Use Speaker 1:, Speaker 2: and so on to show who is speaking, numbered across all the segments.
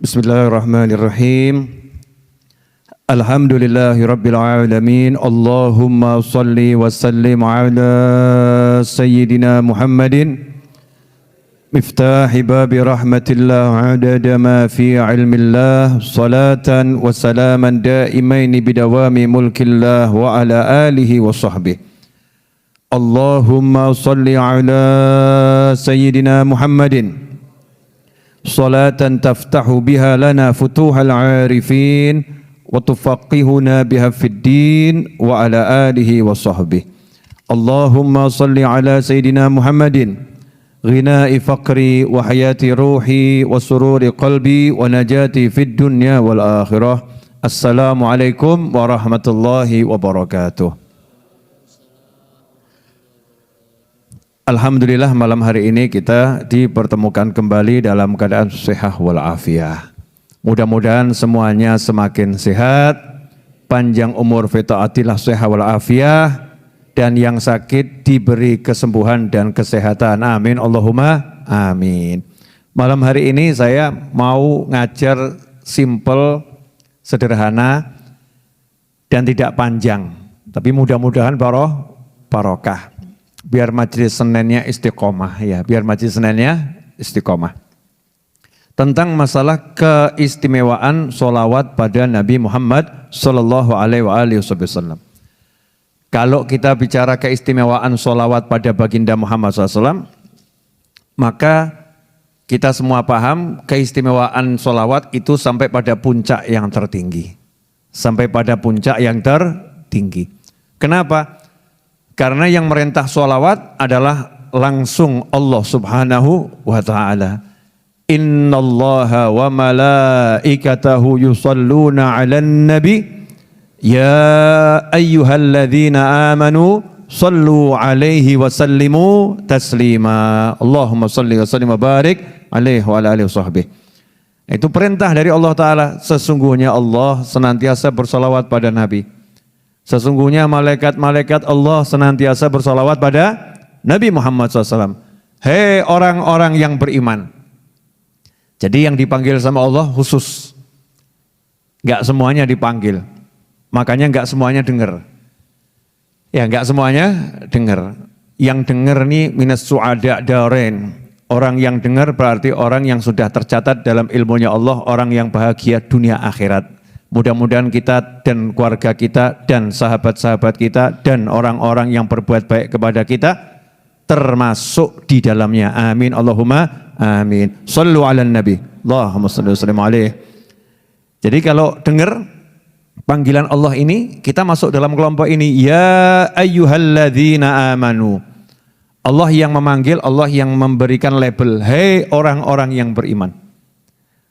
Speaker 1: Bismillahirrahmanirrahim. Alhamdulillahi Rabbil Alamin. Allahumma salli wa sallim ala Sayyidina Muhammadin miftahi babi rahmatillah adada ma fi ilmillah salatan wa salaman daimaini bidawami mulkillah wa ala alihi wa sahbihi. Allahumma salli ala Sayyidina Muhammadin salatan taftahu biha lana futuhal arifin wa tufaqihuna biha fid din wa ala alihi wa sahbihi. Allahumma salli ala Sayyidina Muhammadin ghina'i faqri wa hayati ruhi wa sururi qalbi wa najati fid dunya wal akhirah. Assalamualaikum warahmatullahi wabarakatuh. Alhamdulillah malam hari ini kita dipertemukan kembali dalam keadaan sehat walafiat. Mudah-mudahan semuanya semakin sehat, panjang umur fi taatillah sehat walafiat, dan yang sakit diberi kesembuhan dan kesehatan. Amin Allahumma amin. Malam hari ini saya mau ngajar simple, sederhana dan tidak panjang, tapi mudah-mudahan barokah. Biar majelis Seninnya istiqomah ya, biar majelis Seninnya istiqomah. Tentang masalah keistimewaan sholawat pada Nabi Muhammad sallallahu alaihi wasallam. Kalau kita bicara keistimewaan sholawat pada baginda Muhammad SAW, maka kita semua paham keistimewaan sholawat itu sampai pada puncak yang tertinggi. Sampai pada puncak yang tertinggi. Kenapa? Karena yang merintah sholawat adalah langsung Allah subhanahu wa ta'ala. Innallaha wa malaikatahu yusalluna ala nabi ya ayyuhalladzina amanu sallu alaihi wa sallimu taslima. Allahumma salli wa sallim wa barik alaihi wa ala alihi wa sahbihi. Itu perintah dari Allah Ta'ala. Sesungguhnya Allah senantiasa bersalawat pada Nabi. Sesungguhnya malaikat-malaikat Allah senantiasa bersalawat pada Nabi Muhammad SAW. Hei orang-orang yang beriman. Jadi yang dipanggil sama Allah khusus. Enggak semuanya dipanggil. Makanya enggak semuanya dengar. Ya enggak semuanya dengar. Yang dengar nih minas su'ada darain. Orang yang dengar berarti orang yang sudah tercatat dalam ilmunya Allah. Orang yang bahagia dunia akhirat. Mudah-mudahan kita dan keluarga kita dan sahabat-sahabat kita dan orang-orang yang berbuat baik kepada kita termasuk di dalamnya. Amin Allahumma amin. Sallu ala nabi. Allahumma salli wa sallim alaihi. Jadi kalau dengar panggilan Allah ini, kita masuk dalam kelompok ini. Ya ayyuhalladzina amanu. Allah yang memanggil, Allah yang memberikan label. Hei orang-orang yang beriman.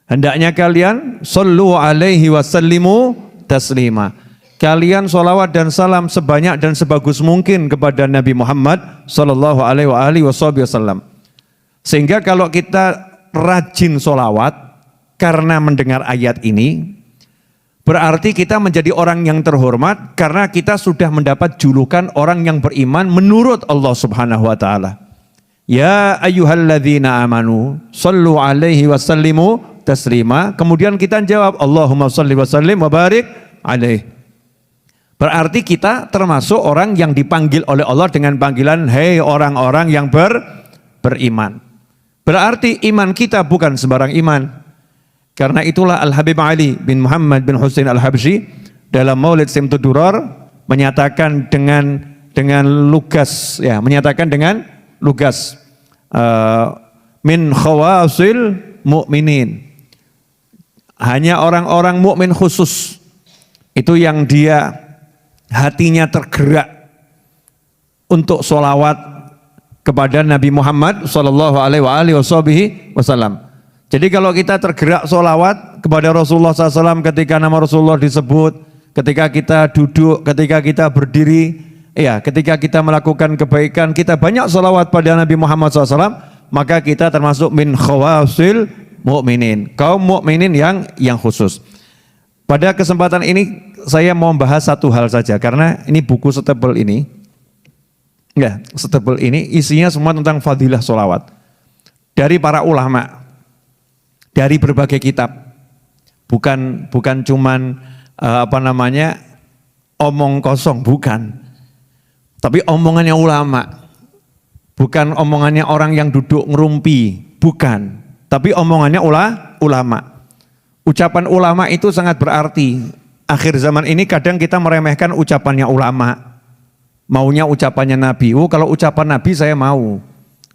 Speaker 1: Hendaknya kalian sallu alaihi wa sallimu taslima. Kalian sholawat dan salam sebanyak dan sebagus mungkin kepada Nabi Muhammad sallallahu alaihi wasallam. Sehingga kalau kita rajin sholawat karena mendengar ayat ini, berarti kita menjadi orang yang terhormat karena kita sudah mendapat julukan orang yang beriman menurut Allah Subhanahu wa taala. Ya ayyuhalladzina amanu sallu alaihi wa sallimu taslima. Kemudian kita jawab Allahumma shalli wa sallim wa barik alaihi. Berarti kita termasuk orang yang dipanggil oleh Allah dengan panggilan hei orang-orang yang beriman. Berarti iman kita bukan sembarang iman. Karena itulah Al-Habib Ali bin Muhammad bin Husain Al-Habsyi dalam Maulid Simtud Durar menyatakan dengan lugas ya, menyatakan dengan lugas min khawasil mu'minin. Hanya orang-orang mukmin khusus itu yang dia hatinya tergerak untuk sholawat kepada Nabi Muhammad sallallahu alaihi wasallam. Jadi kalau kita tergerak sholawat kepada Rasulullah SAW ketika nama Rasulullah disebut, ketika kita duduk, ketika kita berdiri, ya, ketika kita melakukan kebaikan, kita banyak sholawat pada Nabi Muhammad SAW, maka kita termasuk min khawasil mukminin, kaum mukminin yang khusus. Pada kesempatan ini saya mau membahas satu hal saja karena ini buku setebal ini, ya setebal ini isinya semua tentang fadilah sholawat dari para ulama, dari berbagai kitab. bukan cuman omong kosong, bukan. Tapi omongannya ulama. Bukan omongannya orang yang duduk ngerumpi, bukan. Tapi omongannya ulama. Ucapan ulama itu sangat berarti. Akhir zaman ini kadang kita meremehkan ucapannya ulama. Maunya ucapannya Nabi. Kalau ucapan Nabi saya mau.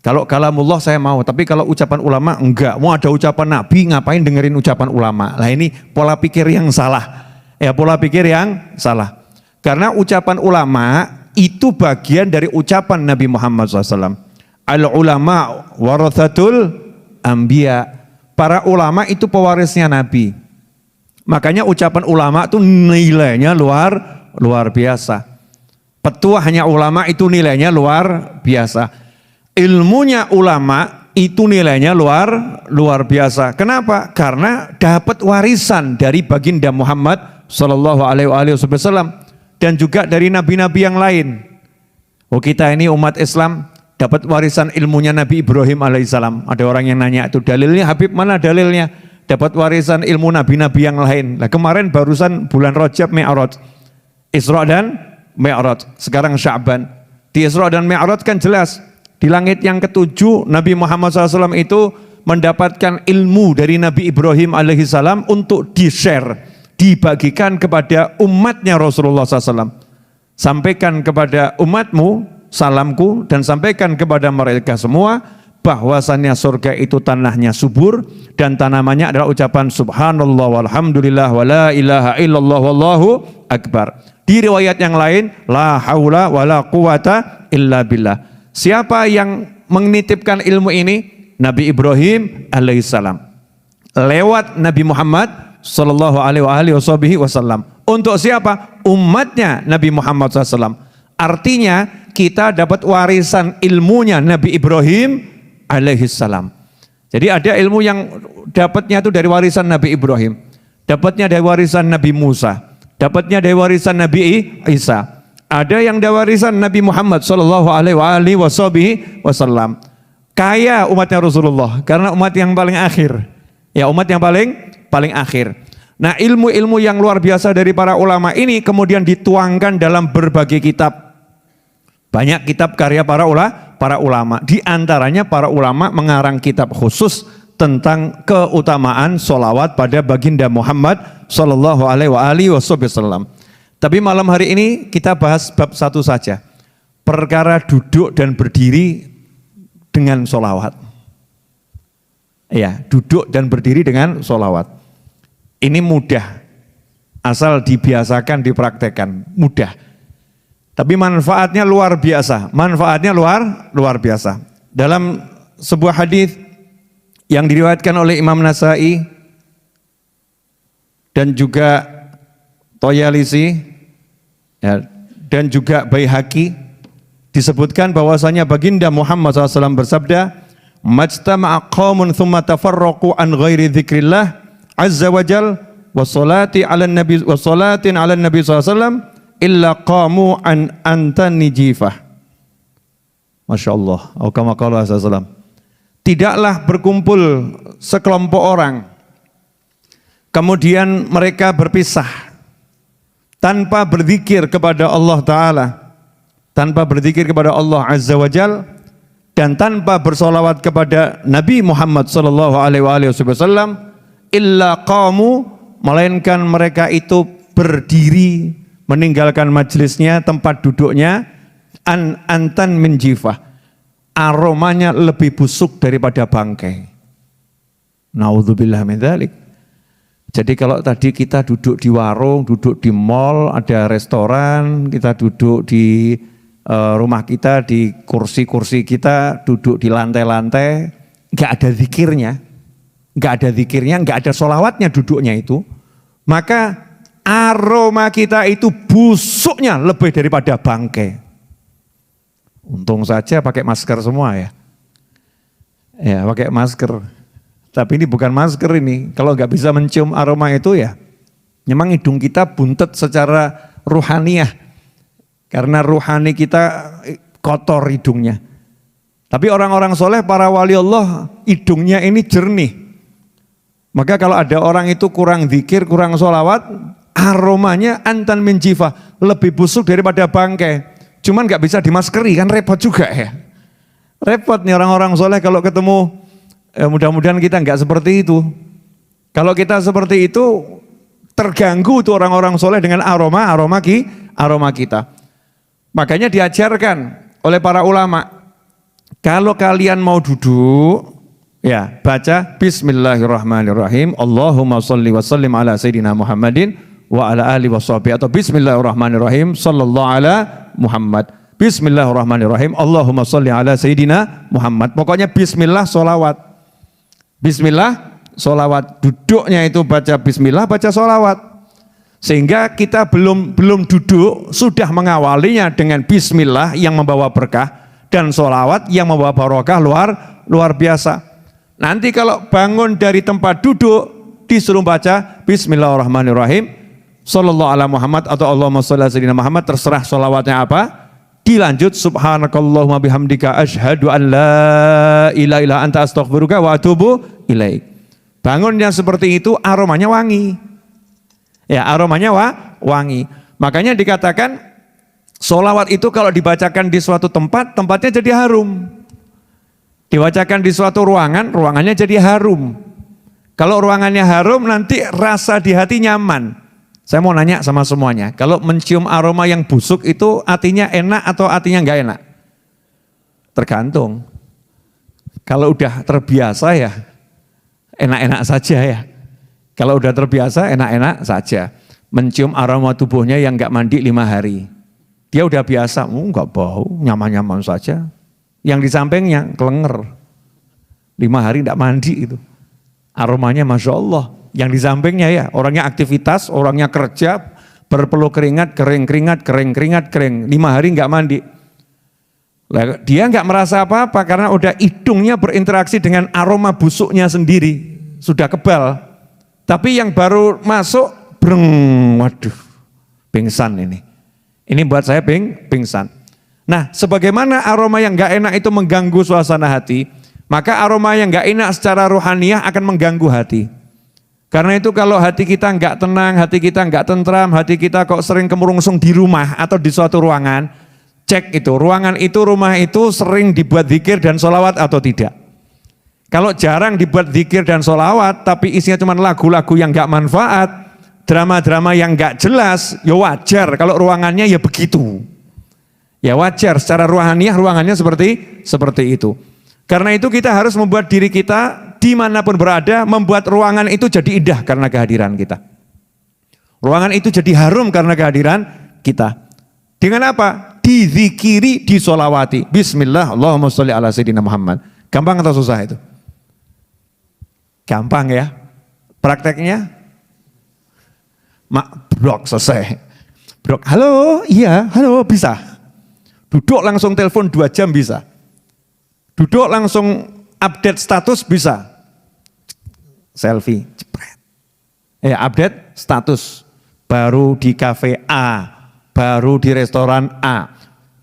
Speaker 1: Kalau kalamullah saya mau. Tapi kalau ucapan ulama enggak. Mau ada ucapan Nabi ngapain dengerin ucapan ulama. Nah ini pola pikir yang salah. Ya pola pikir yang salah. Karena ucapan ulama itu bagian dari ucapan Nabi Muhammad SAW. Al-ulama warathatul anbiya. Para ulama itu pewarisnya Nabi. Makanya ucapan ulama itu nilainya luar biasa. Petuahnya ulama itu nilainya luar biasa. Ilmunya ulama itu nilainya luar biasa. Kenapa? Karena dapat warisan dari baginda Muhammad Sallallahu Alaihi Wasallam. Dan juga dari nabi-nabi yang lain. Kita ini umat Islam dapat warisan ilmunya Nabi Ibrahim alaihissalam. Ada orang yang nanya itu dalilnya, Habib mana dalilnya? Dapat warisan ilmu nabi-nabi yang lain. Nah kemarin barusan bulan Rajab Mi'raj, Isra dan Mi'raj. Sekarang Sya'ban. Di Isra dan Mi'raj kan jelas di langit yang ketujuh Nabi Muhammad SAW itu mendapatkan ilmu dari Nabi Ibrahim alaihissalam untuk di-share, dibagikan kepada umatnya Rasulullah SAW. Sampaikan kepada umatmu salamku dan sampaikan kepada mereka semua bahwasannya surga itu tanahnya subur dan tanamannya adalah ucapan subhanallah walhamdulillah wa la ilaha illallah wallahu akbar. Di riwayat yang lain la haula wa la quwata illa billah. Siapa yang menitipkan ilmu ini? Nabi Ibrahim alaihissalam lewat Nabi Muhammad Sallallahu Alaihi Wasallam. Untuk siapa? Umatnya Nabi Muhammad SAW. Artinya kita dapat warisan ilmunya Nabi Ibrahim alaihissalam. Jadi ada ilmu yang dapatnya itu dari warisan Nabi Ibrahim, dapatnya dari warisan Nabi Musa, dapatnya dari warisan Nabi Isa. Ada yang dari warisan Nabi Muhammad Sallallahu Alaihi Wasallam. Kaya umatnya Rasulullah karena umat yang paling akhir. Ya umat yang paling akhir. Nah ilmu-ilmu yang luar biasa dari para ulama ini kemudian dituangkan dalam berbagai kitab. Banyak kitab karya para ulama. Di antaranya para ulama mengarang kitab khusus tentang keutamaan sholawat pada baginda Muhammad Sallallahu Alaihi Wasallam. Tapi malam hari ini kita bahas bab satu saja. Perkara duduk dan berdiri dengan sholawat. Ya, duduk dan berdiri dengan sholawat. Ini mudah, asal dibiasakan, dipraktekkan, mudah. Tapi manfaatnya luar biasa, luar biasa. Dalam sebuah hadis yang diriwayatkan oleh Imam Nasai dan juga Toyalisi ya, dan juga Baihaqi disebutkan bahwasanya baginda Muhammad SAW bersabda, majtama'a qaumun thumma tafarraqu an ghairi dzikrillah azza wajal wa salatin 'ala nabi sallallahu alaihi wasallam illa qamu an antani jifah. Masyaallah. Atau kama qala sallallahu. Tidaklah berkumpul sekelompok orang kemudian mereka berpisah tanpa berzikir kepada Allah taala, tanpa berzikir kepada Allah azza wajal dan tanpa bersolawat kepada Nabi Muhammad Sallallahu Alaihi Wasallam, illa qamu, melainkan mereka itu berdiri meninggalkan majelisnya, tempat duduknya, antan menjifah, aromanya lebih busuk daripada bangkai. Naudzubillah min dzalik. Jadi kalau tadi kita duduk di warung, duduk di mall, ada restoran, kita duduk di rumah kita, di kursi-kursi kita, duduk di lantai-lantai, nggak ada zikirnya, nggak ada sholawatnya duduknya itu, maka aroma kita itu busuknya lebih daripada bangkai. Untung saja pakai masker semua ya, pakai masker. Tapi ini bukan masker ini, kalau nggak bisa mencium aroma itu ya, memang hidung kita buntet secara ruhaniyah. Karena ruhani kita kotor hidungnya. Tapi orang-orang soleh, para wali Allah, hidungnya ini jernih. Maka kalau ada orang itu kurang zikir, kurang sholawat, aromanya antan min jifah, lebih busuk daripada bangkai. Cuman nggak bisa dimaskeri, kan repot juga ya. Repot nih orang-orang soleh kalau ketemu, mudah-mudahan kita nggak seperti itu. Kalau kita seperti itu, terganggu tuh orang-orang soleh dengan aroma kita. Makanya diajarkan oleh para ulama, kalau kalian mau duduk, ya baca Bismillahirrahmanirrahim, Allahumma sholli wa sallim ala Sayyidina Muhammadin wa ala alihi wa sahbihi, atau Bismillahirrahmanirrahim sallallahu ala Muhammad, Bismillahirrahmanirrahim, Allahumma sholli ala Sayyidina Muhammad. Pokoknya Bismillah sholawat, Bismillah sholawat, duduknya itu baca Bismillah, baca sholawat. Sehingga kita belum duduk, sudah mengawalinya dengan Bismillah yang membawa berkah, dan sholawat yang membawa barokah luar biasa. Nanti kalau bangun dari tempat duduk, disuruh baca Bismillahirrahmanirrahim, Sallallahu ala Muhammad atau Allahumma sholli ala Sayyidina Muhammad, terserah sholawatnya apa. Dilanjut Subhanakallahumma bihamdika asyhadu an la ilaha illa anta astaghfiruka wa atubu ilaik. Bangunnya seperti itu, aromanya wangi. Ya, aromanya wangi. Makanya dikatakan sholawat itu kalau dibacakan di suatu tempat, tempatnya jadi harum. Dibacakan di suatu ruangan, ruangannya jadi harum. Kalau ruangannya harum, nanti rasa di hati nyaman. Saya mau nanya sama semuanya, kalau mencium aroma yang busuk itu artinya enak atau artinya enggak enak? Tergantung. Kalau udah terbiasa ya enak-enak saja ya. Kalau udah terbiasa enak-enak saja. Mencium aroma tubuhnya yang enggak mandi 5 hari. Dia udah biasa, enggak bau, nyaman-nyaman saja. Yang di sampingnya kelenger, 5 hari tidak mandi itu, aromanya Masya Allah. Yang di sampingnya ya, orangnya aktivitas, orangnya kerja, berpeluh keringat, kering, 5 hari nggak mandi. Dia nggak merasa apa-apa karena udah hidungnya berinteraksi dengan aroma busuknya sendiri, sudah kebal. Tapi yang baru masuk, waduh, pingsan ini. Ini buat saya pingsan. Nah, sebagaimana aroma yang gak enak itu mengganggu suasana hati, maka aroma yang gak enak secara rohaniah akan mengganggu hati. Karena itu kalau hati kita gak tenang, hati kita gak tentram, hati kita kok sering kemurungsung di rumah atau di suatu ruangan, cek itu, ruangan itu, rumah itu sering dibuat zikir dan sholawat atau tidak. Kalau jarang dibuat zikir dan sholawat, tapi isinya cuma lagu-lagu yang gak manfaat, drama-drama yang gak jelas, ya wajar kalau ruangannya ya begitu. Ya wajar, secara ruhaniah ruangannya seperti itu. Karena itu kita harus membuat diri kita dimanapun berada, membuat ruangan itu jadi indah karena kehadiran kita. Ruangan itu jadi harum karena kehadiran kita. Dengan apa? Dizikiri, disolawati. Bismillah, Allahumma sholli ala Sayyidina Muhammad. Gampang atau susah itu? Gampang ya. Prakteknya? Brok, selesai. Brok, halo, iya, halo, bisa. Duduk langsung telepon 2 jam bisa. Duduk langsung update status bisa. Selfie, jepret. Update status. Baru di kafe A, baru di restoran A.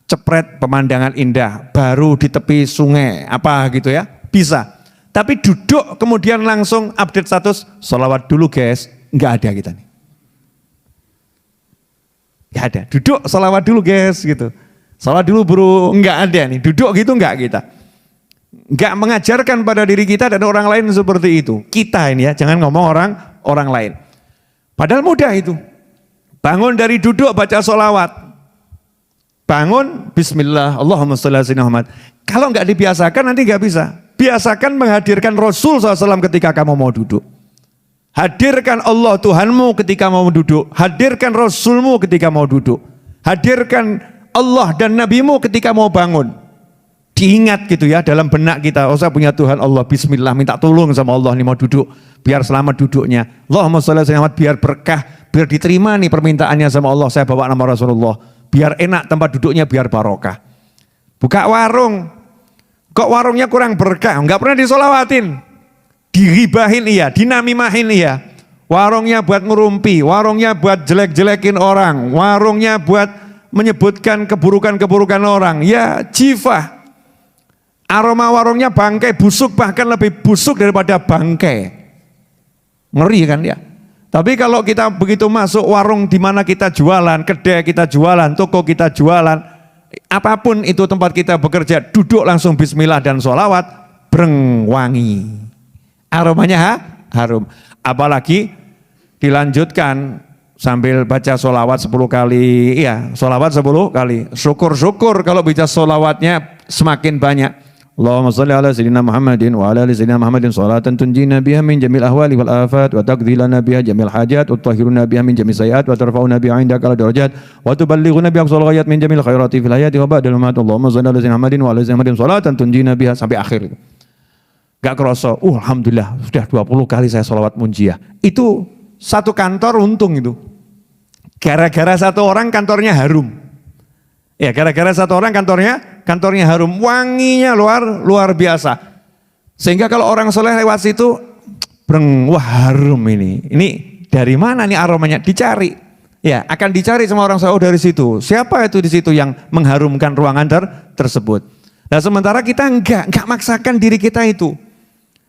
Speaker 1: Cepret pemandangan indah, baru di tepi sungai, apa gitu ya. Bisa. Tapi duduk kemudian langsung update status, sholawat dulu guys. Enggak ada kita nih. Enggak ada. Duduk sholawat dulu guys gitu. Salat dulu bro, enggak ada nih, duduk gitu enggak kita. Enggak mengajarkan pada diri kita dan orang lain seperti itu. Kita ini ya, jangan ngomong orang lain. Padahal mudah itu. Bangun dari duduk baca sholawat. Bangun, bismillah, Allahumma sholli ala Sayyidina Muhammad. Kalau enggak dibiasakan nanti enggak bisa. Biasakan menghadirkan Rasul SAW ketika kamu mau duduk. Hadirkan Allah Tuhanmu ketika mau duduk. Hadirkan Rasulmu ketika mau duduk. Hadirkan Allah dan Nabimu ketika mau bangun. Diingat gitu ya dalam benak kita, oh saya punya Tuhan Allah, bismillah, minta tolong sama Allah nih mau duduk, biar selamat duduknya. Allahumma sholli ala Sayyidina Muhammad, biar berkah, biar diterima nih permintaannya sama Allah, saya bawa nama Rasulullah, biar enak tempat duduknya, biar barokah. Buka warung, kok warungnya kurang berkah, enggak pernah disolawatin, diribahin iya, dinamimahin iya. Warungnya buat ngerumpi, warungnya buat jelek-jelekin orang, warungnya buat menyebutkan keburukan-keburukan orang, ya jifah. Aroma warungnya bangkai busuk, bahkan lebih busuk daripada bangkai. Ngeri kan ya. Tapi kalau kita begitu masuk warung di mana kita jualan, kedai kita jualan, toko kita jualan, apapun itu tempat kita bekerja, duduk langsung bismillah dan sholawat, breng wangi. Aromanya harum. Apalagi dilanjutkan sambil baca sholawat 10 kali, iya sholawat 10 kali. Syukur-syukur kalau baca sholawatnya semakin banyak. Allahumma salli ala sayyidina Muhammadin wa ala ali sayyidina Muhammadin salatan tunjina biha min jamil ahwali wal afat wa taqdi lana biha jamil hajat wa tutahhiruna biha min jamil sayiat wa tarfa'una biha indaka ala darajat wa tuballighuna biha aqsal ghayat min jamil khairati fil hayati wa ba'dal mamat. Allahumma salli ala sayyidina Muhammadin wa ala ali sayyidina Muhammadin salatan tunjina biha sampai akhir itu. Gak kerasa, alhamdulillah sudah 20 kali saya sholawat munjiah. Itu satu kantor untung itu. Gara-gara satu orang kantornya harum. Ya gara-gara satu orang kantornya harum, wanginya luar biasa. Sehingga kalau orang soleh lewat situ, breng, wah harum ini. Ini dari mana nih aromanya? Dicari. Ya akan dicari sama orang soleh dari situ. Siapa itu di situ yang mengharumkan ruangan tersebut? Nah sementara kita enggak maksakan diri kita itu.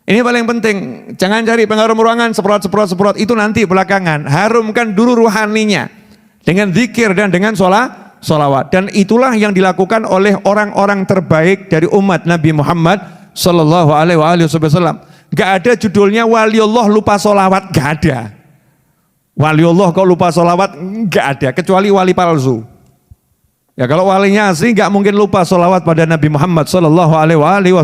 Speaker 1: Ini paling penting. Jangan cari pengharum ruangan, semprot, itu nanti belakangan. Harumkan dulu ruhaninya dengan zikir dan dengan sholawat. Dan itulah yang dilakukan oleh orang-orang terbaik dari umat Nabi Muhammad sallallahu alaihi wasallam. Gak ada judulnya waliullah lupa sholawat, gak ada. Waliullah kok lupa sholawat, gak ada, kecuali wali palsu. Ya kalau walinya asli gak mungkin lupa sholawat pada Nabi Muhammad sallallahu alaihi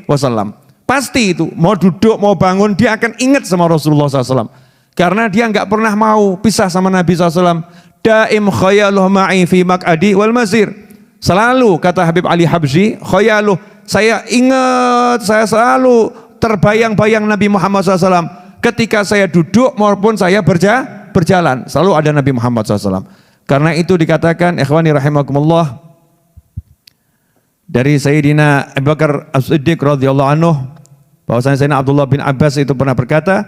Speaker 1: wasallam. Pasti itu, mau duduk, mau bangun, dia akan ingat sama Rasulullah SAW. Karena dia nggak pernah mau pisah sama Nabi SAW. Daim khayaluh ma'i fi maq'adi wal mazir. Selalu, kata Habib Ali Habsyi, khayaluh, saya ingat, saya selalu terbayang-bayang Nabi Muhammad SAW. Ketika saya duduk maupun saya berjalan, selalu ada Nabi Muhammad SAW. Karena itu dikatakan, ikhwani rahimakumullah, dari Sayyidina Abu Bakar As-Siddiq radhiyallahu anhu, bahwasanya Sayyidina Abdullah bin Abbas itu pernah berkata,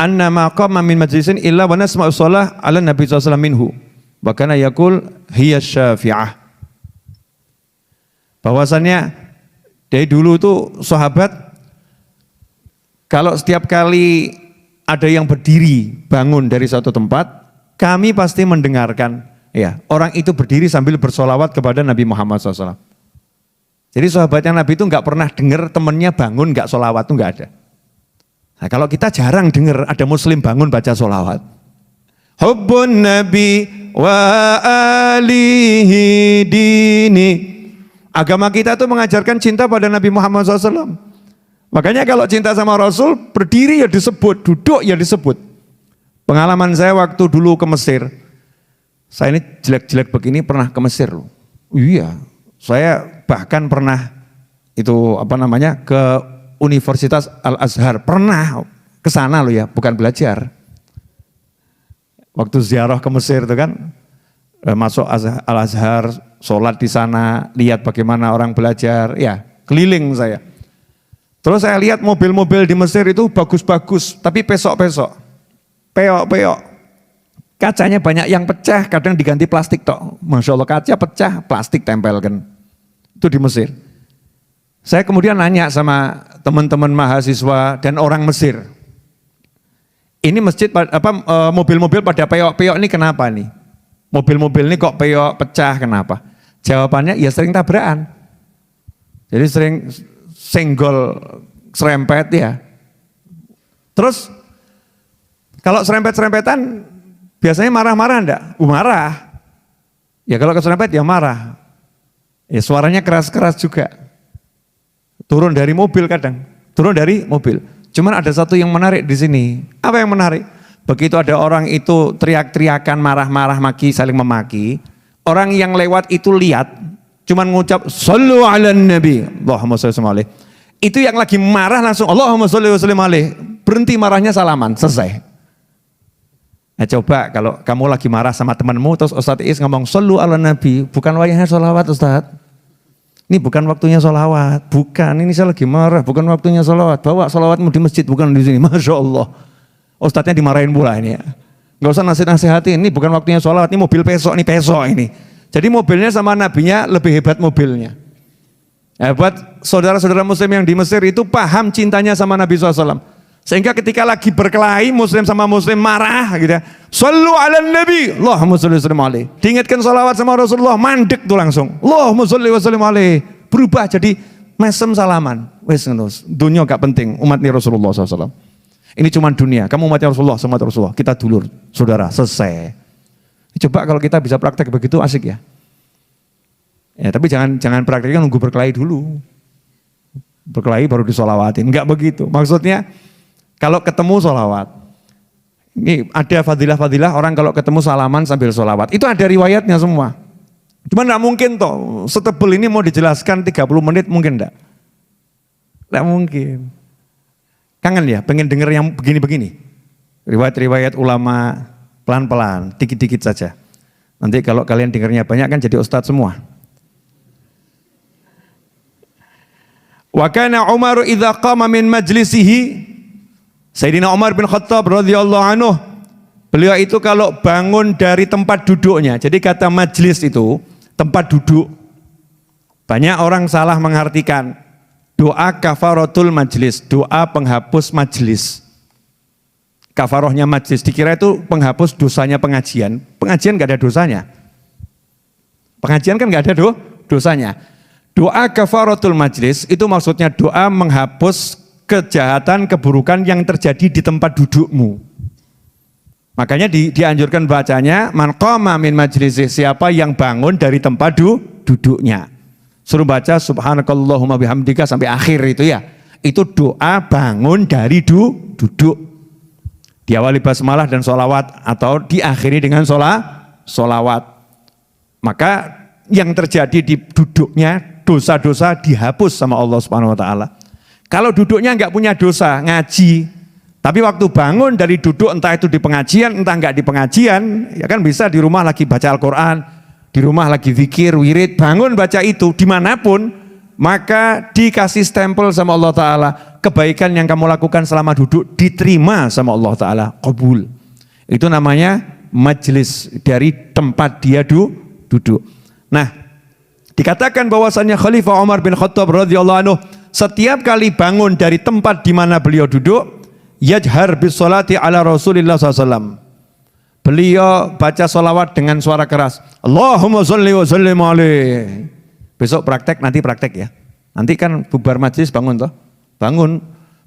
Speaker 1: anna ma qama min majlisin illa wa nasma'u shalah 'ala Nabi sallallahu alaihi wasallam minhu wa kana yaqul hiya syafi'ah. Bahwasanya dari dulu itu sahabat kalau setiap kali ada yang berdiri bangun dari suatu tempat, kami pasti mendengarkan ya, orang itu berdiri sambil bersolawat kepada Nabi Muhammad SAW. Jadi sahabatnya Nabi itu nggak pernah dengar temennya bangun nggak solawat, itu nggak ada. Nah, kalau kita jarang dengar ada muslim bangun baca solawat. Hubbun Nabi wa alihi dini. Agama kita itu mengajarkan cinta pada Nabi Muhammad SAW. Makanya kalau cinta sama Rasul, berdiri ya disebut, duduk ya disebut. Pengalaman saya waktu dulu ke Mesir, saya ini jelek-jelek begini pernah ke Mesir loh. Iya, saya bahkan pernah itu ke Universitas Al-Azhar, pernah ke sana loh ya, bukan belajar. Waktu ziarah ke Mesir itu kan, masuk Al-Azhar, sholat di sana, lihat bagaimana orang belajar, ya keliling saya. Terus saya lihat mobil-mobil di Mesir itu bagus-bagus, tapi pesok-pesok, peok-peok. Kacanya banyak yang pecah, kadang diganti plastik tok. Masya Allah kaca pecah, plastik tempelkan. Itu di Mesir. Saya kemudian nanya sama teman-teman mahasiswa dan orang Mesir. Ini masjid mobil-mobil pada peok-peok ini kenapa nih? Mobil-mobil ini kok peok pecah kenapa? Jawabannya ya sering tabrakan. Jadi sering senggol serempet ya. Terus kalau serempet-serempetan biasanya marah-marah enggak? Marah. Ya kalau keserempet ya marah. Ya suaranya keras-keras juga. Turun dari mobil kadang. Turun dari mobil. Cuman ada satu yang menarik di sini. Apa yang menarik? Begitu ada orang itu teriak-teriakan, marah-marah, maki, saling memaki. Orang yang lewat itu lihat. Cuman ngucap, Sallu ala Nabi. Allahumma salli wa sallim. Itu yang lagi marah langsung, Allahumma salli wa sallim alaih. Berhenti marahnya salaman, selesai. Nah coba kalau kamu lagi marah sama temanmu, terus Ustadz Is ngomong, Sallu ala Nabi. Bukan wayahnya sholawat Ustadz. Ini bukan waktunya sholawat. Bukan, ini saya lagi marah, bukan waktunya sholawat. Bawa sholawatmu di masjid, bukan di sini. Masya Allah. Ustadznya dimarahin pula ini ya. Gak usah nasihatin, ini bukan waktunya sholawat, ini mobil pesok ini. Jadi mobilnya sama nabinya lebih hebat mobilnya. Buat saudara-saudara muslim yang di Mesir itu paham cintanya sama Nabi SAW. Sehingga ketika lagi berkelahi muslim sama muslim marah gitu ya. Sallu ala nabi, Allahumma salli wa sallim alaihi. Diingatkan salawat sama Rasulullah, mandek tuh langsung. Allahumma salli wa sallim alaihi. Berubah jadi mesem salaman. Wes ngono. Dunia gak penting, umatnya Rasulullah SAW. Ini cuma dunia, kamu umatnya Rasulullah, sama Rasulullah. Kita dulur, saudara, selesai. Coba kalau kita bisa praktek begitu asik ya. Ya, tapi jangan prakteknya nunggu berkelahi dulu. Berkelahi baru disolawatin, enggak begitu. Maksudnya kalau ketemu solawat, ini ada fadilah-fadilah orang kalau ketemu salaman sambil solawat. Itu ada riwayatnya semua. Cuma enggak mungkin toh, setebel ini mau dijelaskan 30 menit mungkin enggak? Enggak mungkin. Kangen ya, pengen denger yang begini-begini. Riwayat-riwayat ulama pelan-pelan, dikit-dikit saja. Nanti kalau kalian dengarnya banyak kan jadi ustadz semua. Wa kana Umar idza qama min majlisihi, Sayyidina Umar bin Khattab radhiyallahu anhu, beliau itu kalau bangun dari tempat duduknya. Jadi kata majlis itu tempat duduk. Banyak orang salah mengartikan doa kafaratul majlis, doa penghapus majlis. Kafarohnya majlis dikira itu penghapus dosanya pengajian. Pengajian nggak ada dosanya. Pengajian kan nggak ada dosanya. Doa kafaratul majlis itu maksudnya doa menghapus kejahatan, keburukan yang terjadi di tempat dudukmu. Makanya dianjurkan bacanya man qama min majlisi, siapa yang bangun dari tempat duduknya. Suruh baca subhanakallahumma bihamdika sampai akhir itu ya. Itu doa bangun dari duduk. Diawali basmalah dan sholawat atau diakhiri dengan sholawat. Maka yang terjadi di duduknya, dosa-dosa dihapus sama Allah Subhanahu wa taala. Kalau duduknya enggak punya dosa, ngaji. Tapi waktu bangun dari duduk, entah itu di pengajian, entah enggak di pengajian, ya kan bisa di rumah lagi baca Al-Quran, di rumah lagi zikir, wirid, bangun baca itu dimanapun, maka dikasih stempel sama Allah Ta'ala. Kebaikan yang kamu lakukan selama duduk diterima sama Allah Ta'ala, qabul. Itu namanya majlis, dari tempat dia duduk. Nah, dikatakan bahwasannya Khalifah Umar bin Khattab radhiyallahu anhu setiap kali bangun dari tempat di mana beliau duduk, yajhar bis salati ala Rasulillah SAW. Beliau baca sholawat dengan suara keras. Allahumma sholli wa sallim alaihi. Besok nanti praktek ya. Nanti kan bubar majlis bangun toh. Bangun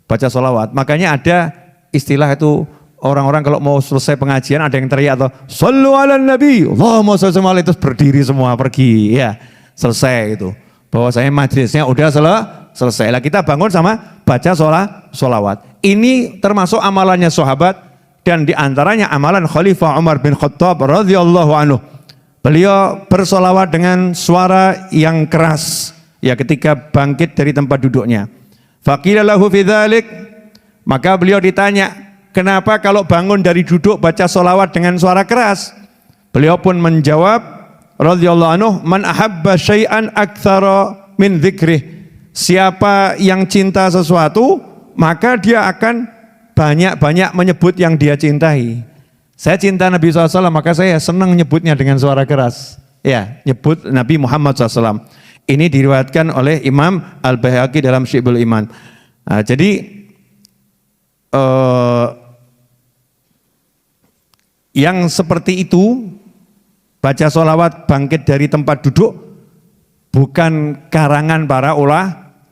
Speaker 1: baca sholawat. Makanya ada istilah itu, orang-orang kalau mau selesai pengajian ada yang teriak atau sallu ala nabi, Allahumma sholli wa sallim alaihi, terus berdiri semua pergi ya. Selesai itu. Bahwa saya majlisnya udah selesai. Lah kita bangun sama baca sholawat. Ini termasuk amalannya sahabat dan diantaranya amalan Khalifah Umar bin Khattab radhiyallahu anhu. Beliau bersolawat dengan suara yang keras ya ketika bangkit dari tempat duduknya. Faqila lahu fi dzalik, maka beliau ditanya, kenapa kalau bangun dari duduk baca solawat dengan suara keras? Beliau pun menjawab radhiyallahu anhu, man ahabba syai'an aktsara min dzikrih. Siapa yang cinta sesuatu, maka dia akan banyak-banyak menyebut yang dia cintai. Saya cinta Nabi SAW, maka saya senang nyebutnya dengan suara keras. Ya, nyebut Nabi Muhammad SAW. Ini diriwayatkan oleh Imam Al-Baihaqi dalam Syi'bul Iman. Nah, jadi yang seperti itu, baca sholawat bangkit dari tempat duduk, bukan karangan para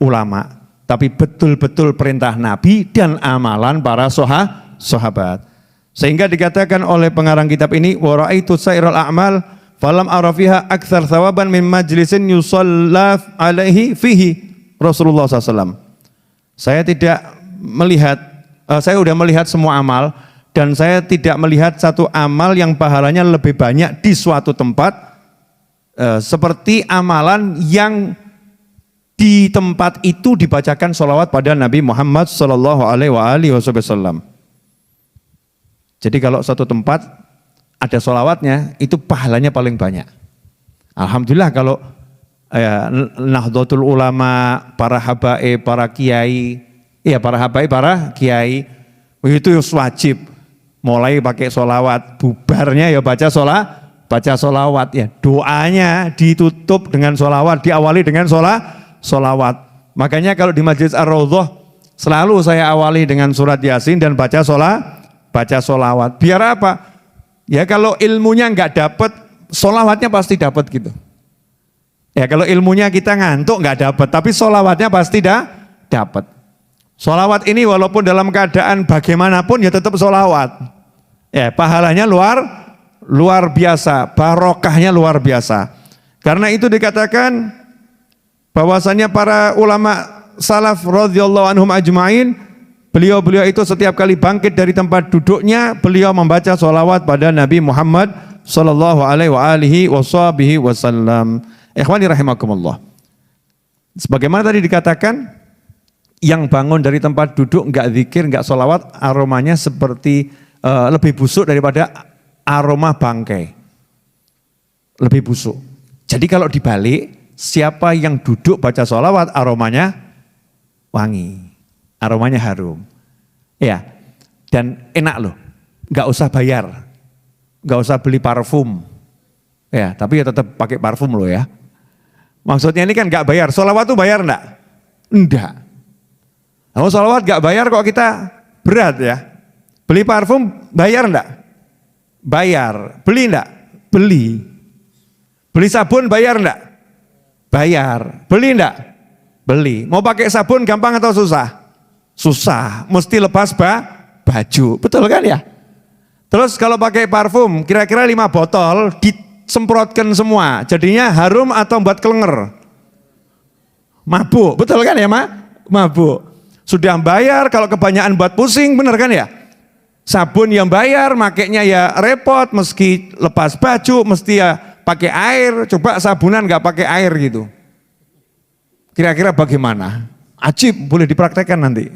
Speaker 1: ulama, tapi betul-betul perintah Nabi dan amalan para sahabat. Sehingga dikatakan oleh pengarang kitab ini, wa raaitu sairul a'mal falam arafiha aktsar thawaban min majlisin yusalla alaihi fihi Rasulullah SAW. Saya udah melihat semua amal dan saya tidak melihat satu amal yang pahalanya lebih banyak di suatu tempat seperti amalan yang di tempat itu dibacakan sholawat pada Nabi Muhammad sallallahu alaihi wasallam. Jadi kalau satu tempat ada sholawatnya, itu pahalanya paling banyak. Alhamdulillah kalau Nahdlatul Ulama, para habaib, para kiai, itu wajib mulai pakai sholawat, bubarnya ya baca sholawat ya. Doanya ditutup dengan sholawat, diawali dengan solawat. Makanya kalau di Majelis Ar-Raudhah selalu saya awali dengan surat Yasin dan baca solawat. Biar apa? Ya kalau ilmunya nggak dapat, solawatnya pasti dapat gitu. Ya kalau ilmunya kita ngantuk nggak dapat, tapi solawatnya pasti dapat. Solawat ini walaupun dalam keadaan bagaimanapun ya tetap solawat. Ya pahalanya luar biasa, barokahnya luar biasa. Karena itu dikatakan bahwasanya para ulama salaf radhiyallahu anhum ajmain, beliau-beliau itu setiap kali bangkit dari tempat duduknya, beliau membaca solawat pada Nabi Muhammad sallallahu alaihi wasallam. Ikhwani rahimakumullah. Sebagaimana tadi dikatakan, yang bangun dari tempat duduk enggak zikir, enggak solawat, aromanya seperti lebih busuk daripada aroma bangkai. Lebih busuk. Jadi kalau dibalik, siapa yang duduk baca solawat, aromanya wangi. Aromanya harum. Ya, dan enak loh. Enggak usah bayar. Enggak usah beli parfum. Ya, tapi ya tetap pakai parfum loh ya. Maksudnya ini kan enggak bayar. Solawat tuh bayar enggak? Enggak. Kalau sholawat gak bayar kok kita berat ya. Beli parfum bayar enggak? Bayar. Beli enggak? Beli. Beli sabun bayar enggak? Bayar. Beli enggak? Beli. Mau pakai sabun gampang atau susah? Susah. Mesti lepas baju. Betul kan ya? Terus kalau pakai parfum kira-kira 5 botol disemprotkan semua. Jadinya harum atau buat kelenger? Mabuk. Betul kan ya mabuk. Sudah bayar, kalau kebanyakan buat pusing, bener kan ya? Sabun yang bayar, makainya ya repot, meski lepas baju, mesti ya pakai air. Coba sabunan nggak pakai air gitu. Kira-kira bagaimana? Ajib, boleh dipraktekkan nanti.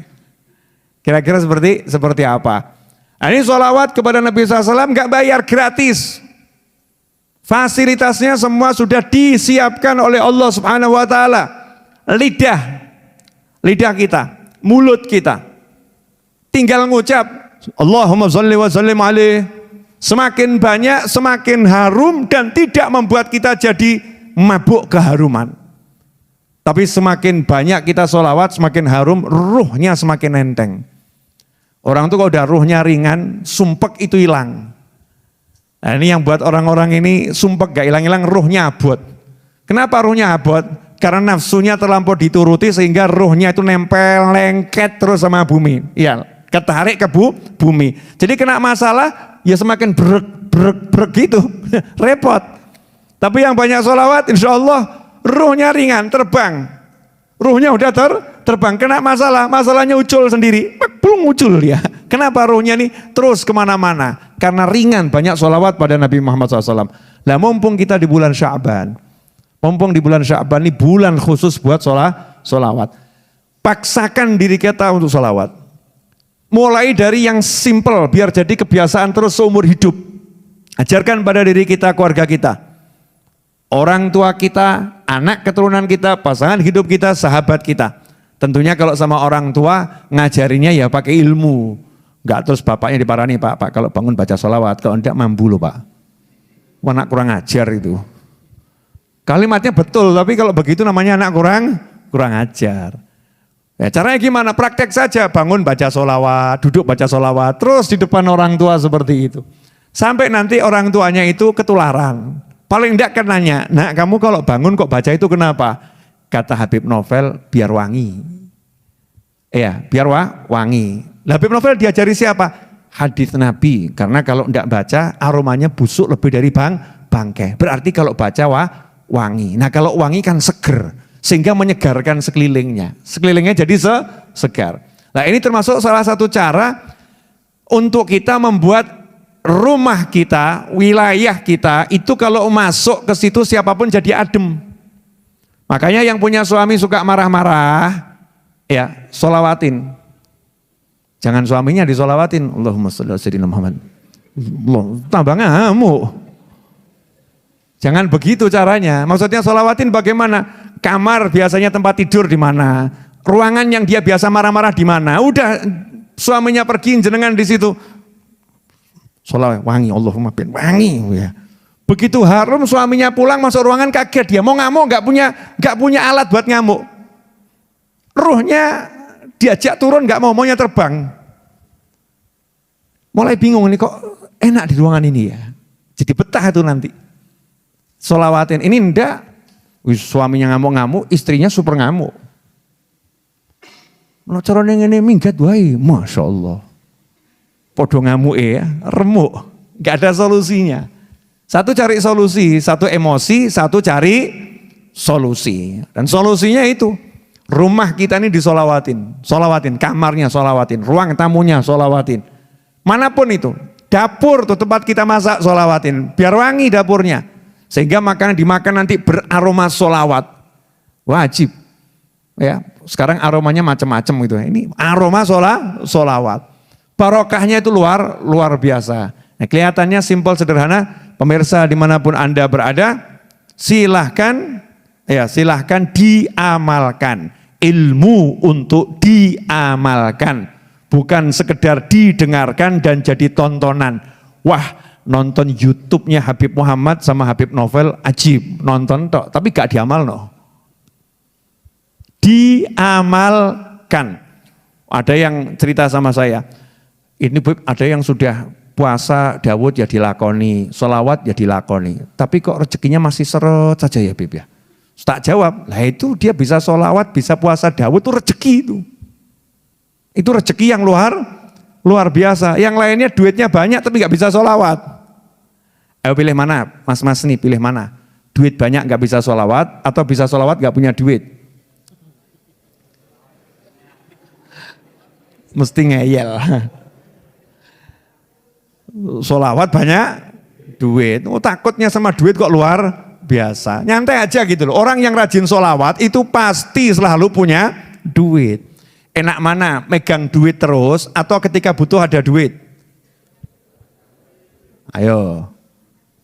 Speaker 1: Kira-kira seperti apa? Nah, ini sholawat kepada Nabi SAW nggak bayar, gratis. Fasilitasnya semua sudah disiapkan oleh Allah Subhanahu Wa Taala. Lidah kita. Mulut kita tinggal ngucap Allahumma sholli wa sallim alaih. Semakin banyak semakin harum dan tidak membuat kita jadi mabuk keharuman. Tapi semakin banyak kita sholawat semakin harum, ruhnya semakin enteng. Orang tuh kalau udah ruhnya ringan, sumpek itu hilang. Nah ini yang buat orang-orang ini sumpek gak hilang-hilang, ruhnya abot. Kenapa ruhnya abot? Karena nafsunya terlampau dituruti sehingga ruhnya itu nempel, lengket terus sama bumi. Ya, ketarik ke bumi. Jadi kena masalah, ya semakin brek gitu. Repot. Tapi yang banyak sholawat, insya Allah ruhnya ringan, terbang. Ruhnya udah terbang, kena masalah, masalahnya ucul sendiri. Belum ucul dia. Kenapa ruhnya nih terus kemana-mana? Karena ringan, banyak sholawat pada Nabi Muhammad SAW. Nah mumpung kita di bulan Sya'ban. Mumpung di bulan Sya'ban ini bulan khusus buat sholawat. Paksakan diri kita untuk sholawat. Mulai dari yang simple, biar jadi kebiasaan terus seumur hidup. Ajarkan pada diri kita, keluarga kita. Orang tua kita, anak keturunan kita, pasangan hidup kita, sahabat kita. Tentunya kalau sama orang tua, ngajarinya ya pakai ilmu. Enggak terus bapaknya diparani, Pak kalau bangun baca sholawat, kalau enggak mampu loh Pak. Anak kurang ajar itu. Kalimatnya betul, tapi kalau begitu namanya anak kurang ajar. Ya, caranya gimana? Praktek saja, bangun baca sholawat, duduk baca sholawat, terus di depan orang tua seperti itu. Sampai nanti orang tuanya itu ketularan. Paling enggak kan nanya, nak kamu kalau bangun kok baca itu kenapa? Kata Habib Novel, biar wangi. Iya, biar wangi. Habib Novel diajari siapa? Hadis Nabi, karena kalau enggak baca aromanya busuk lebih dari bangkai. Berarti kalau baca wangi. Nah kalau wangi kan seger, sehingga menyegarkan sekelilingnya. Sekelilingnya jadi segar. Nah ini termasuk salah satu cara untuk kita membuat rumah kita, wilayah kita, itu kalau masuk ke situ siapapun jadi adem. Makanya yang punya suami suka marah-marah, ya sholawatin. Jangan suaminya disolawatin. Allahumma sholli ala sayyidina Muhammad. Tambah ngamuk. Jangan begitu caranya. Maksudnya sholawatin bagaimana? Kamar biasanya tempat tidur di mana? Ruangan yang dia biasa marah-marah di mana? Udah suaminya pergi jenengan di situ. Sholawat wangi, Allahumma bin wangi ya. Begitu harum suaminya pulang masuk ruangan kaget dia mau ngamuk nggak punya alat buat ngamuk. Ruhnya diajak turun nggak maunya terbang. Mulai bingung nih kok enak di ruangan ini ya. Jadi betah itu nanti. Sholawatin ini enggak. Suaminya ngamuk-ngamuk, istrinya super ngamuk. Ono carane ngene minggat wae, Masya Allah. Podo ngamuk ya, remuk. Enggak ada solusinya. Satu cari solusi, satu emosi, satu cari solusi. Dan solusinya itu, rumah kita ini disolawatin. Solawatin, kamarnya solawatin, ruang tamunya solawatin. Manapun itu, dapur tuh tempat kita masak solawatin. Biar wangi dapurnya. Sehingga makanan dimakan nanti beraroma solawat. Wajib. Ya, sekarang aromanya macam-macam gitu. Ini aroma solawat. Barokahnya itu luar biasa. Nah, kelihatannya simpel sederhana. Pemirsa dimanapun Anda berada, silahkan diamalkan. Ilmu untuk diamalkan. Bukan sekedar didengarkan dan jadi tontonan. Wah, nonton YouTube-nya Habib Muhammad sama Habib Novel ajib. Nonton tok, tapi gak diamal no. Diamalkan. Ada yang cerita sama saya. Ini ada yang sudah puasa Dawud ya dilakoni, sholawat ya dilakoni. Tapi kok rezekinya masih seret saja ya Bib ya. Tak jawab, lah itu dia bisa sholawat, bisa puasa Dawud itu rezeki itu. Itu rezeki yang luar biasa. Yang lainnya duitnya banyak tapi gak bisa sholawat. Ayo pilih mana, mas-mas nih pilih mana. Duit banyak gak bisa sholawat atau bisa sholawat gak punya duit. Mesti ngeyel. Sholawat banyak duit. Oh, takutnya sama duit kok luar biasa. Nyantai aja gitu loh. Orang yang rajin sholawat itu pasti selalu punya duit. Enak mana? Megang duit terus atau ketika butuh ada duit? Ayo.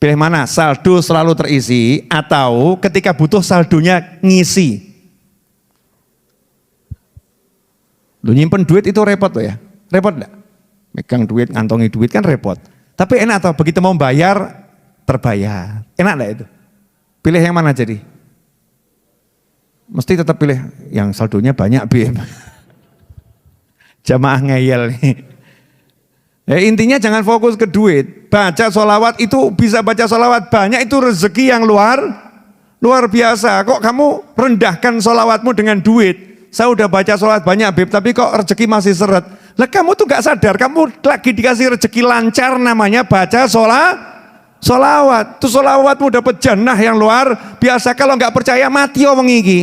Speaker 1: Pilih mana? Saldo selalu terisi atau ketika butuh saldonya ngisi? Lu nyimpen duit itu repot loh ya. Repot enggak? Megang duit, ngantongi duit kan repot. Tapi enak atau begitu mau bayar, terbayar. Enak enggak itu? Pilih yang mana jadi? Mesti tetap pilih yang saldonya banyak, Bim. Jamaah ngeyel nih. Ya, intinya jangan fokus ke duit. Baca sholawat itu bisa baca sholawat banyak, itu rezeki yang luar biasa. Kok kamu rendahkan sholawatmu dengan duit? Saya udah baca sholawat banyak Bib, tapi kok rezeki masih seret. Lah kamu tuh gak sadar, kamu lagi dikasih rezeki lancar namanya baca sholawat. Tuh sholawatmu dapat jannah yang luar biasa. Kalau gak percaya mati wong iki.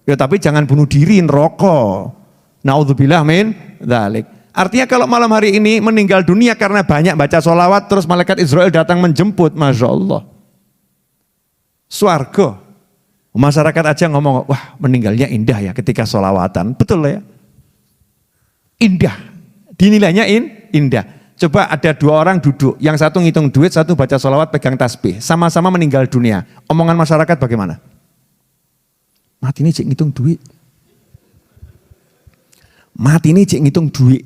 Speaker 1: Ya tapi jangan bunuh diri, rokok. Naudzubillah min dzalik. Artinya kalau malam hari ini meninggal dunia karena banyak baca sholawat, terus malaikat Israel datang menjemput, Masya Allah. Swarga. Masyarakat aja ngomong, wah meninggalnya indah ya ketika sholawatan. Betul ya? Indah. Dinilainya indah. Coba ada dua orang duduk, yang satu ngitung duit, satu baca sholawat pegang tasbih. Sama-sama meninggal dunia. Omongan masyarakat bagaimana? Mati ini cik ngitung duit. Mati ini cik ngitung duit.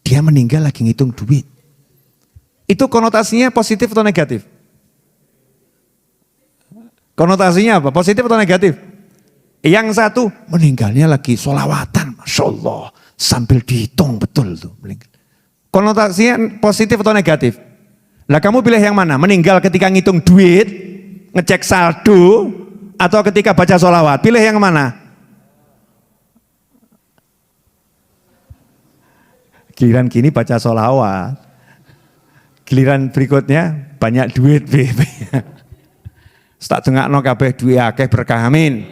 Speaker 1: Dia meninggal lagi ngitung duit. Itu konotasinya positif atau negatif? Konotasinya apa? Positif atau negatif? Yang satu meninggalnya lagi sholawatan, Masya Allah. Sambil dihitung betul tuh. Konotasinya positif atau negatif? Lah kamu pilih yang mana? Meninggal ketika ngitung duit, ngecek saldo, atau ketika baca sholawat? Pilih yang mana? Giliran gini baca sholawat. Giliran berikutnya banyak duit. Tak dengakno kabeh duwe akeh berkah amin.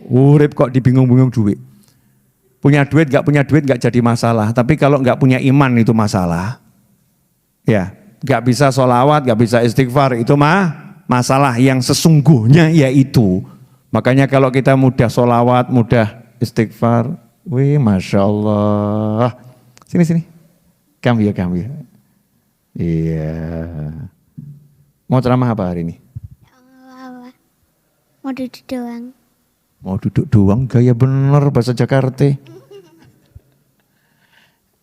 Speaker 1: Urip kok dibingung-bingung duit. Punya duit gak jadi masalah. Tapi kalau gak punya iman itu masalah. Ya, gak bisa sholawat, gak bisa istighfar itu masalah yang sesungguhnya yaitu. Makanya kalau kita mudah sholawat, mudah istighfar, wih Masya Allah. Sini. Come here. Iya. Mau ceramah apa hari ini?
Speaker 2: Mau duduk doang.
Speaker 1: Mau duduk doang, gaya bener bahasa Jakarta.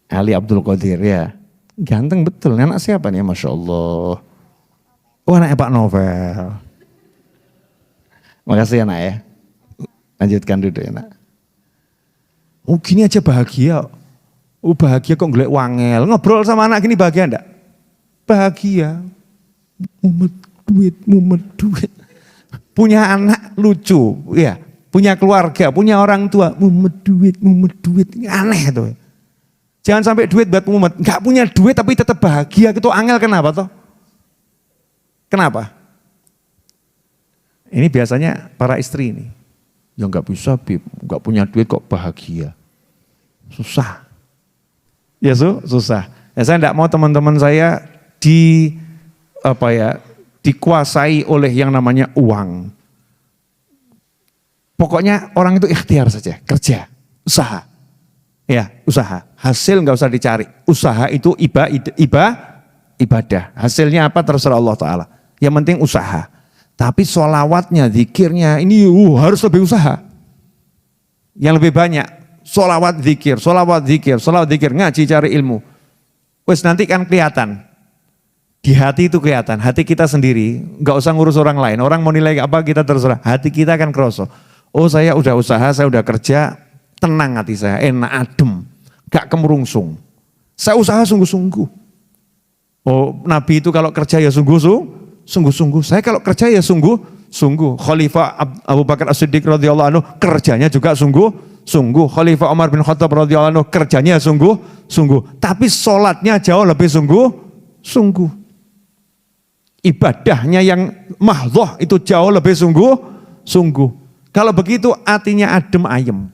Speaker 1: Ali Abdul Qadir ya. Ganteng betul, anak siapa nih Masya Allah. Oh anaknya Pak Novel. Makasih anak ya. Lanjutkan duduk enak. Oh gini aja bahagia. Oh bahagia kok ngelek wangel. Ngobrol sama anak gini bahagia enggak? Bahagia. Mumet duit. Punya anak lucu, ya. Punya keluarga, punya orang tua, mumet duit. Aneh tuh. Jangan sampai duit buat mumet. Enggak punya duit tapi tetap bahagia. Itu angel kenapa toh? Kenapa? Ini biasanya para istri ini. Ya enggak bisa, Bib. Enggak punya duit kok bahagia. Susah. Ya susah. Ya, saya enggak mau teman-teman saya dikuasai oleh yang namanya uang. Pokoknya orang itu ikhtiar saja, kerja, usaha. Ya, usaha. Hasil enggak usah dicari. Usaha itu ibadah. Hasilnya apa terserah Allah Ta'ala. Yang penting usaha. Tapi sholawatnya, zikirnya, ini harus lebih usaha. Yang lebih banyak. Sholawat zikir, ngaji cari ilmu. Wes nanti kan kelihatan. Di hati itu kelihatan, hati kita sendiri, enggak usah ngurus orang lain. Orang mau nilai apa kita terserah, hati kita akan kroso. Oh saya udah usaha, saya udah kerja, tenang hati saya, enak adem, gak kemerungsung. Saya usaha sungguh-sungguh. Oh Nabi itu kalau kerja ya sungguh-sungguh. Saya kalau kerja ya sungguh-sungguh. Khalifah Abu Bakar As-Siddiq radhiyallahu anhu kerjanya juga sungguh-sungguh. Khalifah Umar bin Khattab radhiyallahu anhu kerjanya sungguh-sungguh. Tapi sholatnya jauh lebih sungguh-sungguh. Ibadahnya yang mahdhah itu jauh lebih sungguh-sungguh. Kalau begitu artinya adem ayem.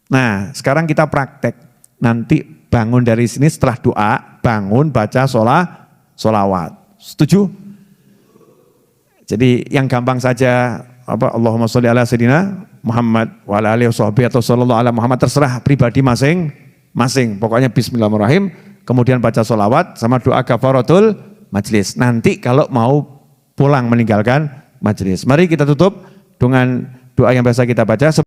Speaker 1: Nah sekarang kita praktek. Nanti bangun dari sini setelah doa, bangun baca sholawat. Setuju? Jadi yang gampang saja, Allahumma sholli ala sayyidina Muhammad wa ala alihi washabihi atau sallallahu ala Muhammad, terserah pribadi masing-masing. Pokoknya bismillahirrahmanirrahim, kemudian baca sholawat sama doa kafaratul majlis. Nanti kalau mau pulang meninggalkan majlis. Mari kita tutup dengan doa yang biasa kita baca.